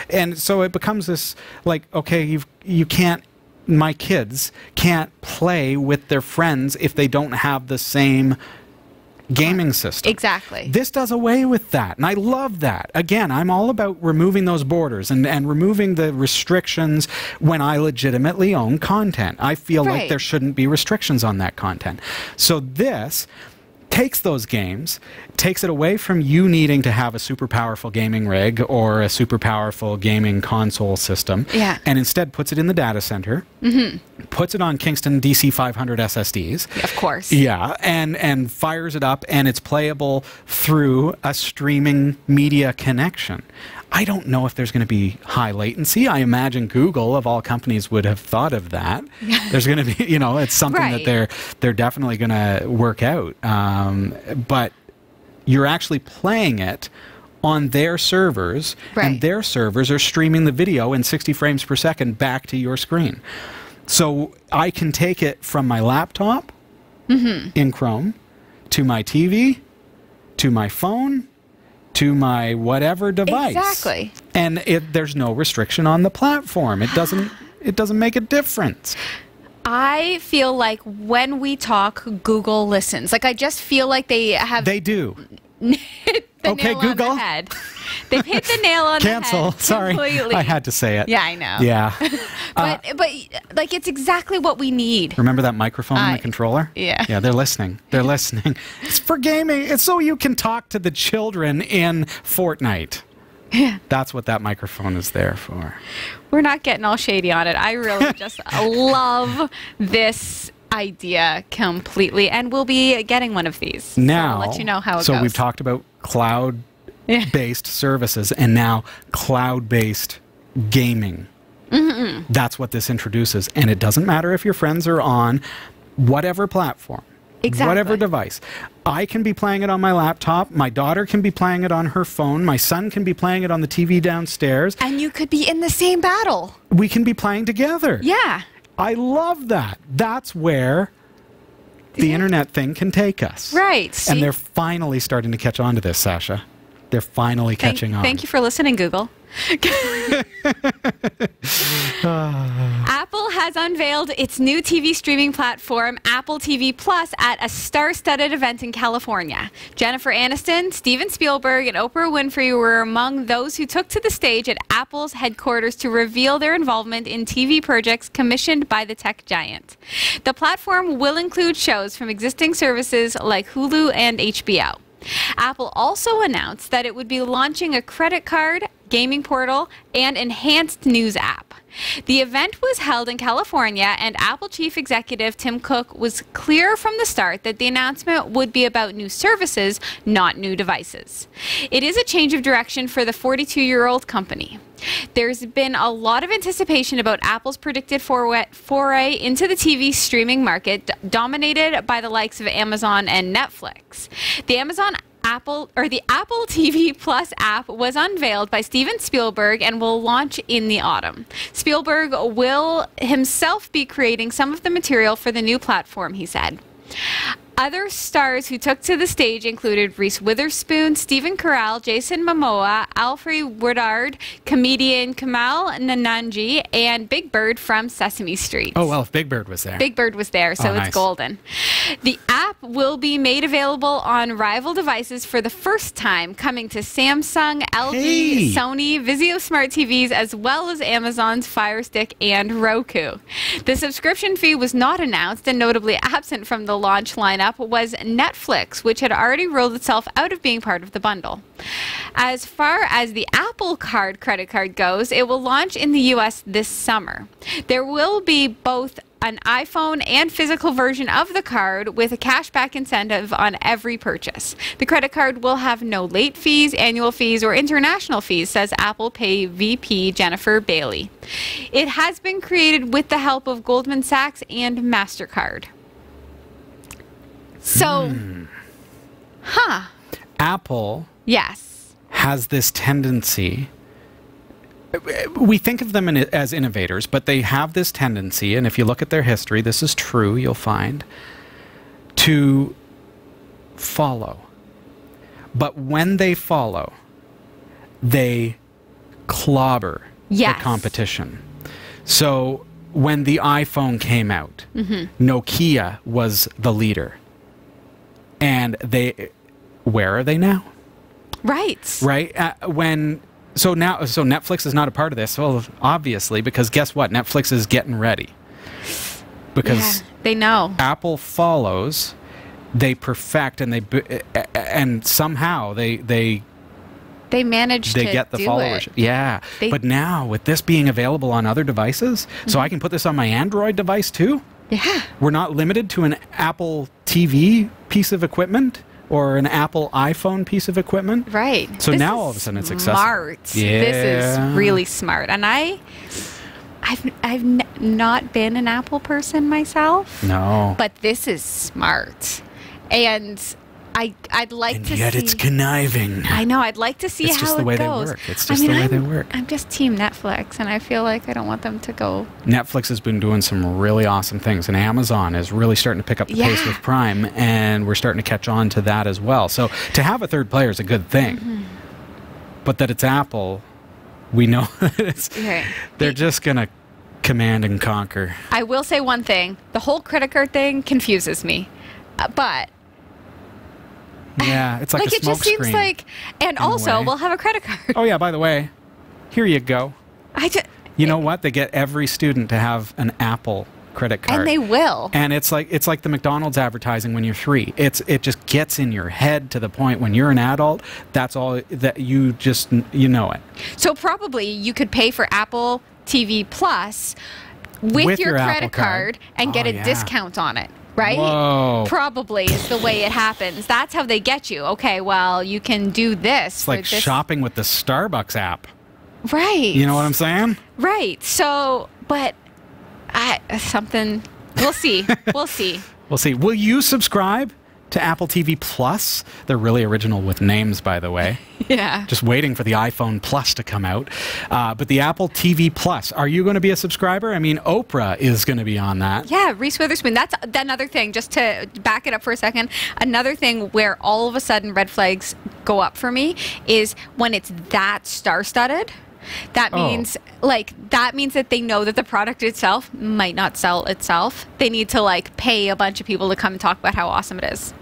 and so it becomes this like, okay, you can't, my kids can't play with their friends if they don't have the same gaming system. Exactly. This does away with that, and I love that. Again, I'm all about removing those borders and removing the restrictions when I legitimately own content. I feel like there shouldn't be restrictions on that content. So this takes those games, takes it away from you needing to have a super powerful gaming rig or a super powerful gaming console system, and instead puts it in the data center, puts it on Kingston DC500 SSDs. Of course. Yeah, and fires it up, and it's playable through a streaming media connection. I don't know if there's going to be high latency. I imagine Google, of all companies, would have thought of that. There's going to be, you know, it's something that they're definitely going to work out. But you're actually playing it on their servers, and their servers are streaming the video in 60 frames per second back to your screen. So I can take it from my laptop in Chrome to my TV, to my phone, to my whatever device. Exactly. And there's no restriction on the platform. It doesn't make a difference. I feel like when we talk, Google listens. Like I just feel like they have. They do. hit the Okay, nail Google. on the head. They've hit the nail on the head. Cancel. Sorry. Completely. I had to say it. Yeah, I know. Yeah. But like it's exactly what we need. Remember that microphone in the controller? Yeah. Yeah, they're listening. They're listening. It's for gaming. It's so you can talk to the children in Fortnite. Yeah. That's what that microphone is there for. We're not getting all shady on it. I really just love this idea completely, and we'll be getting one of these. Now, so I'll let you know how it goes. So we've talked about cloud-based services, and now cloud-based gaming. That's what this introduces, and it doesn't matter if your friends are on whatever platform. Whatever device. I can be playing it on my laptop. My daughter can be playing it on her phone. My son can be playing it on the TV downstairs. And you could be in the same battle. We can be playing together. Yeah. I love that. That's where the internet thing can take us. Right. See? And they're finally starting to catch on to this, Sasha. They're finally catching on. Thank you for listening, Google. Apple has unveiled its new TV streaming platform, Apple TV Plus, at a star-studded event in California. Jennifer Aniston, Steven Spielberg, and Oprah Winfrey were among those who took to the stage at Apple's headquarters to reveal their involvement in TV projects commissioned by the tech giant. The platform will include shows from existing services like Hulu and HBO. Apple also announced that it would be launching a credit card, gaming portal, and enhanced news app. The event was held in California, and Apple chief executive Tim Cook was clear from the start that the announcement would be about new services, not new devices. It is a change of direction for the 42-year-old company. There's been a lot of anticipation about Apple's predicted foray into the TV streaming market, dominated by the likes of Amazon and Netflix. The Apple TV Plus app was unveiled by Steven Spielberg and will launch in the autumn. Spielberg will himself be creating some of the material for the new platform, he said. Other stars who took to the stage included Reese Witherspoon, Stephen Carell, Jason Momoa, Alfred Woodard, comedian Kamal Nanjiani, and Big Bird from Sesame Street. Oh, well, if Big Bird was there. Big Bird was there, so it's golden. The app will be made available on rival devices for the first time, coming to Samsung, LG, Sony, Vizio Smart TVs, as well as Amazon's Fire Stick and Roku. The subscription fee was not announced, and notably absent from the launch lineup was Netflix, which had already ruled itself out of being part of the bundle. As far as the Apple Card credit card goes, it will launch in the US this summer. There will be both an iPhone and physical version of the card with a cashback incentive on every purchase. The credit card will have no late fees, annual fees, or international fees, says Apple Pay VP Jennifer Bailey. It has been created with the help of Goldman Sachs and MasterCard. So, Apple yes, has this tendency. We think of them as innovators, but they have this tendency, and if you look at their history, this is true, you'll find, to follow. But when they follow, they clobber the competition. So when the iPhone came out, Nokia was the leader. And where are they now? Right. So Netflix is not a part of this. Well, obviously, because guess what? Netflix is getting ready. Because they know. Apple follows, they perfect, and somehow they manage to get the followership. It. Yeah. But now with this being available on other devices, so I can put this on my Android device too? Yeah. We're not limited to an Apple TV piece of equipment or an Apple iPhone piece of equipment. Right. So now all of a sudden it's accessible. Smart. Yeah. This is really smart. And I've not been an Apple person myself. No. But this is smart. And I'd like to see... And yet it's conniving. I know. I'd like to see how it goes. It's just the way they work. It's just the way they work. I'm just team Netflix, and I feel like I don't want them to go... Netflix has been doing some really awesome things, and Amazon is really starting to pick up the pace with Prime, and we're starting to catch on to that as well. So to have a third player is a good thing. But that it's Apple, we know that they're just going to command and conquer. I will say one thing. The whole credit card thing confuses me. But... Yeah, it's like a it just seems screen, like, and also we'll have a credit card. Oh yeah, by the way, here you go. You know what? They get every student to have an Apple credit card, and they will. And it's like the McDonald's advertising when you're 3. It just gets in your head to the point when you're an adult. That's all that you know it. So probably you could pay for Apple TV Plus with your credit card and get a discount on it. Right? Whoa. Probably is the way it happens. That's how they get you. Okay, well, you can do this. It's like shopping with the Starbucks app. Right. You know what I'm saying? Right. So, but we'll see. We'll see. We'll see. Will you subscribe to Apple TV Plus? They're really original with names, by the way. Yeah. Just waiting for the iPhone Plus to come out. But the Apple TV Plus, are you going to be a subscriber? I mean, Oprah is going to be on that. Yeah, Reese Witherspoon. That's another thing, just to back it up for a second. Another thing where all of a sudden red flags go up for me is when it's that star-studded. That means that they know that the product itself might not sell itself. They need to pay a bunch of people to come and talk about how awesome it is.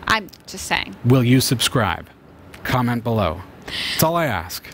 I'm just saying. Will you subscribe? Comment below. That's all I ask.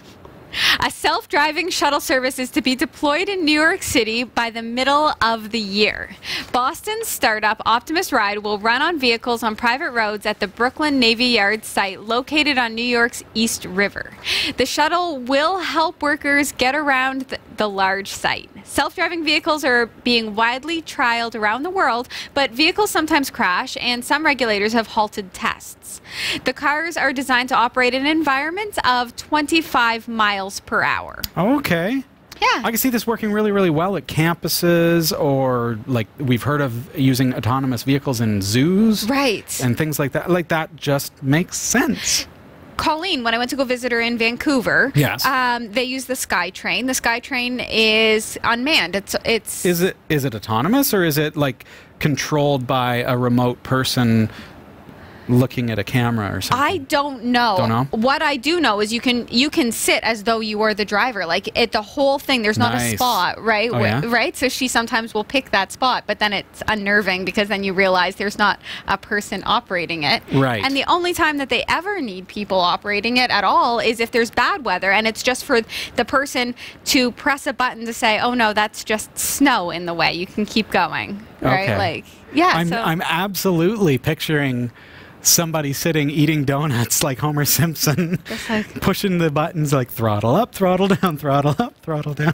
A self-driving shuttle service is to be deployed in New York City by the middle of the year. Boston's startup Optimus Ride will run on vehicles on private roads at the Brooklyn Navy Yard site located on New York's East River. The shuttle will help workers get around the large site. Self-driving vehicles are being widely trialed around the world, but vehicles sometimes crash, and some regulators have halted tests. The cars are designed to operate in environments of 25 miles per hour. Okay. Yeah. I can see this working really, really well at campuses, or like we've heard of using autonomous vehicles in zoos. Right. And things like that. Like that just makes sense. Colleen, when I went to go visit her in Vancouver, yes, they use the SkyTrain. The SkyTrain is unmanned. It's. Is it autonomous, or is it like controlled by a remote person looking at a camera or something? I don't know. Don't know? What I do know is you can sit as though you were the driver. Like the whole thing, there's not a spot, right? Oh, yeah? Right? So she sometimes will pick that spot, but then it's unnerving because then you realize there's not a person operating it. Right. And the only time that they ever need people operating it at all is if there's bad weather, and it's just for the person to press a button to say, oh no, that's just snow in the way. You can keep going. Right? Okay. Like, yeah. I'm absolutely picturing somebody sitting eating donuts like Homer Simpson, Just like, pushing the buttons like throttle up, throttle down, throttle up, throttle down.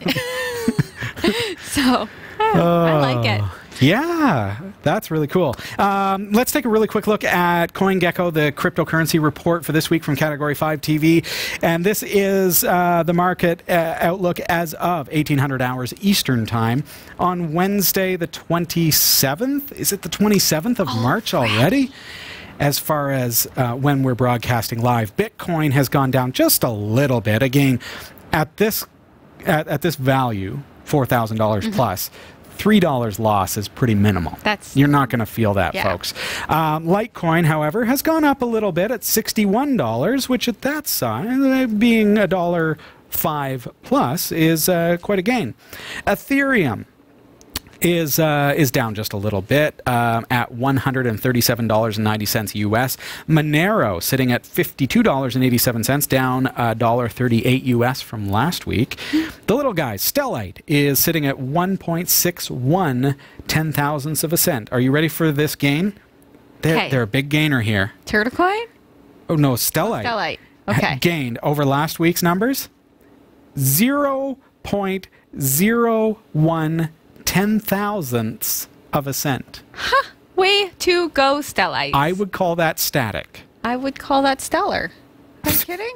so, I like it. Yeah, that's really cool. Let's take a really quick look at CoinGecko, the cryptocurrency report for this week from Category 5 TV. And this is the market outlook as of 1800 hours Eastern Time on Wednesday, the 27th. Is it the 27th of March already? As far as when we're broadcasting live, Bitcoin has gone down just a little bit. Again, at this value, $4,000 plus, $3 loss is pretty minimal. You're not going to feel that, folks. Litecoin, however, has gone up a little bit at $61, which at that size, being $1.05 plus, is quite a gain. Ethereum is down just a little bit at $137.90 US. Monero sitting at $52.87, down $1.38 US from last week. The little guy, Stellite, is sitting at 1.61 ten-thousandths of a cent. Are you ready for this gain? They're a big gainer here. Turtle coin? Oh no, Stellite. Stellite. Okay. Gained over last week's numbers 0.01 ten-thousandths of a cent. Huh. Way to go, Stellite. I would call that static. I would call that stellar. Are you kidding?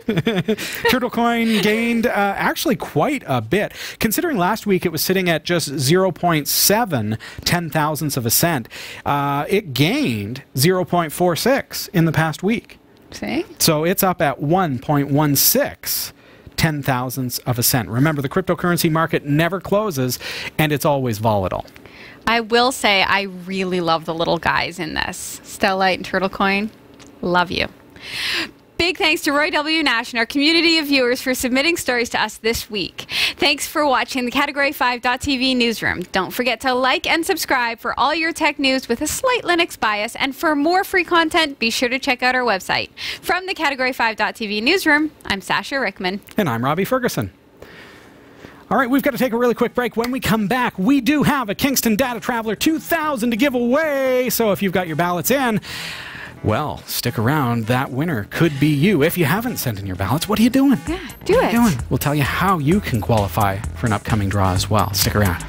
Turtle coin gained actually quite a bit. Considering last week it was sitting at just 0.7 ten-thousandths of a cent, it gained 0.46 in the past week. See? So it's up at 1.16 ten-thousandths of a cent. Remember, the cryptocurrency market never closes, and it's always volatile. I will say I really love the little guys in this. Stellite and Turtle Coin. Love you. Big thanks to Roy W. Nash and our community of viewers for submitting stories to us this week. Thanks for watching the Category 5.tv newsroom. Don't forget to like and subscribe for all your tech news with a slight Linux bias. And for more free content, be sure to check out our website. From the Category 5.tv newsroom, I'm Sasha Rickman. And I'm Robbie Ferguson. All right, we've got to take a really quick break. When we come back, we do have a Kingston Data Traveler 2000 to give away. So if you've got your ballots in, well, stick around. That winner could be you. If you haven't sent in your ballots, what are you doing? Yeah, do it. We'll tell you how you can qualify for an upcoming draw as well. Stick around.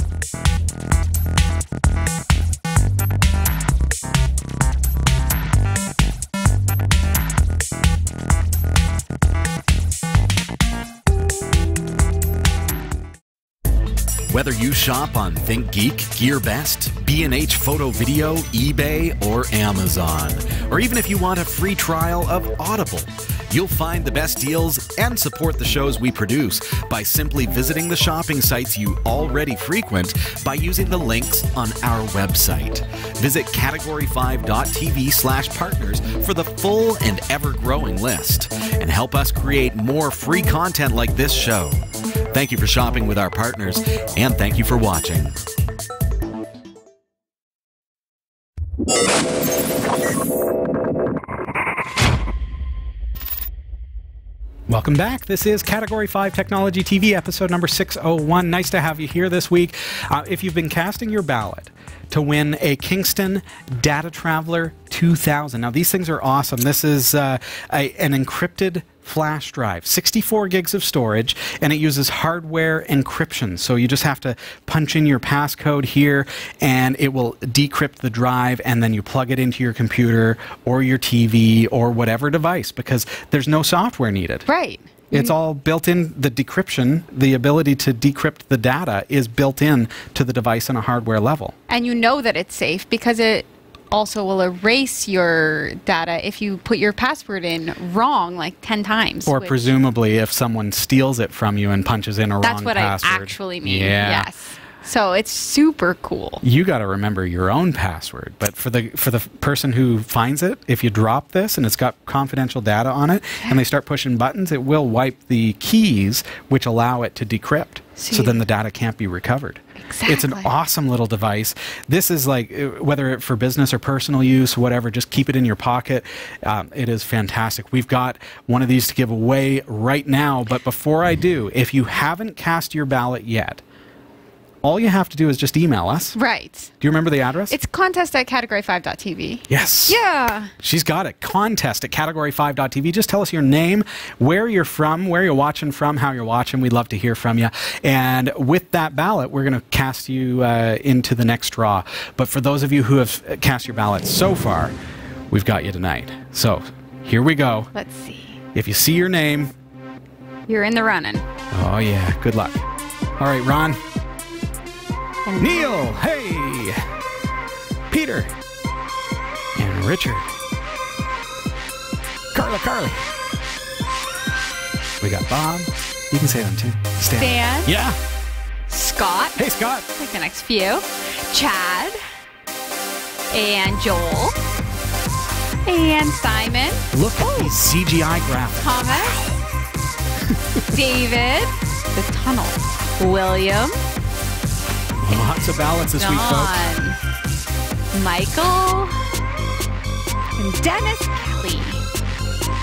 Whether you shop on ThinkGeek, GearBest, B&H Photo Video, eBay, or Amazon, or even if you want a free trial of Audible, you'll find the best deals and support the shows we produce by simply visiting the shopping sites you already frequent by using the links on our website. Visit category5.tv/partners for the full and ever-growing list, and help us create more free content like this show. Thank you for shopping with our partners, and thank you for watching. Welcome back. This is Category 5 Technology TV, episode number 601. Nice to have you here this week. If you've been casting your ballot to win a Kingston Data Traveler 2000. Now, these things are awesome. This is an encrypted flash drive, 64 gigs of storage, and it uses hardware encryption. So you just have to punch in your passcode here, and it will decrypt the drive, and then you plug it into your computer or your TV or whatever device, because there's no software needed. Right. It's all built in. The decryption, the ability to decrypt the data, is built in to the device on a hardware level. And you know that it's safe because it also will erase your data if you put your password in wrong like 10 times. Or presumably if someone steals it from you and punches in a wrong password. That's what I actually mean. Yeah. Yes. So it's super cool. You got to remember your own password. But for the person who finds it, if you drop this and it's got confidential data on it, and they start pushing buttons, it will wipe the keys which allow it to decrypt. So then the data can't be recovered. Exactly. It's an awesome little device. This is like, whether for business or personal use, whatever, just keep it in your pocket. It is fantastic. We've got one of these to give away right now. But before I do, if you haven't cast your ballot yet, all you have to do is just email us. Right. Do you remember the address? It's contest@category5.tv. Yes. Yeah. She's got it. Contest@category5.tv. Just tell us your name, where you're from, where you're watching from, how you're watching. We'd love to hear from you. And with that ballot, we're going to cast you into the next draw. But for those of you who have cast your ballots so far, we've got you tonight. So here we go. Let's see. If you see your name, you're in the running. Oh, yeah. Good luck. All right, Ron. Neil, hey, Peter, and Richard, Carly. We got Bob. You can say them too. Stan. Yeah. Scott. Hey, Scott. Like the next few. Chad. And Joel. And Simon. Look at these CGI graphics. Thomas. David. The Tunnel. William. Lots of ballots this week, folks. Michael. And Dennis Kelly.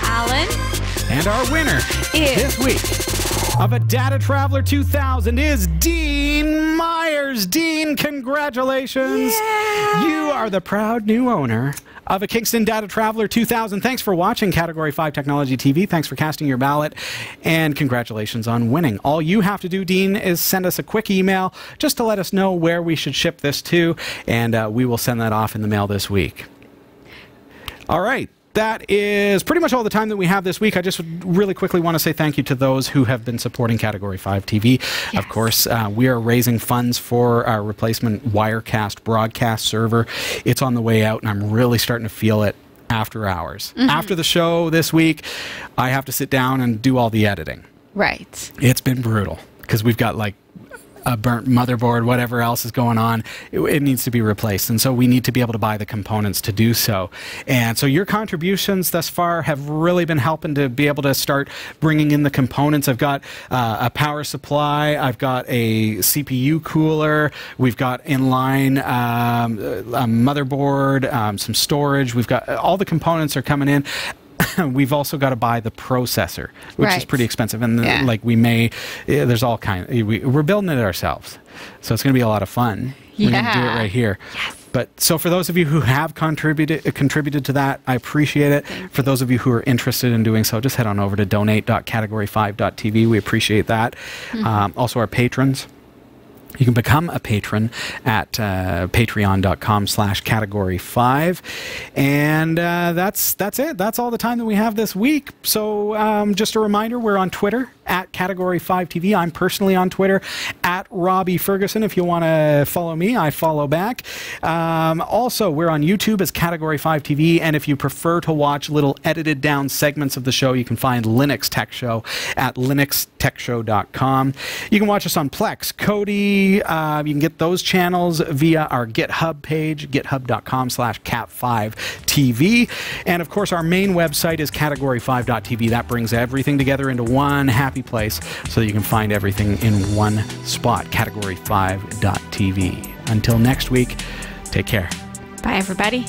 Alan. And our winner this week of a Data Traveler 2000 is Dean Myers. Dean, congratulations. Yeah. You are the proud new owner of a Kingston Data Traveler 2000. Thanks for watching Category 5 Technology TV. Thanks for casting your ballot, and congratulations on winning. All you have to do, Dean, is send us a quick email just to let us know where we should ship this to, and we will send that off in the mail this week. All right. That is pretty much all the time that we have this week. I just really quickly want to say thank you to those who have been supporting Category 5 TV. Yes. Of course, we are raising funds for our replacement Wirecast broadcast server. It's on the way out, and I'm really starting to feel it after hours. Mm-hmm. After the show this week, I have to sit down and do all the editing. Right. It's been brutal because we've got like a burnt motherboard, whatever else is going on, it needs to be replaced. And so we need to be able to buy the components to do so. And so your contributions thus far have really been helping to be able to start bringing in the components. I've got a power supply. I've got a CPU cooler. We've got inline a motherboard, some storage. We've got all the components are coming in. We've also got to buy the processor, which is pretty expensive, and like there's all kinds. We're building it ourselves, so it's going to be a lot of fun. We're going to do it right here. Yes. But so for those of you who have contributed to that, I appreciate it. For those of you who are interested in doing so, just head on over to donate.category5.tv. We appreciate that. Mm-hmm. Also, our patrons. You can become a patron at patreon.com/category5. And that's it. That's all the time that we have this week. So just a reminder, we're on Twitter at Category5TV. I'm personally on Twitter at Robbie Ferguson. If you want to follow me, I follow back. Also, we're on YouTube as Category5TV. And if you prefer to watch little edited down segments of the show, you can find Linux Tech Show at linuxtechshow.com. You can watch us on Plex, Kodi. You can get those channels via our GitHub page, github.com/cat5tv. And of course, our main website is category5.tv. That brings everything together into one happy place so that you can find everything in one spot, category5.tv. Until next week, take care. Bye, everybody.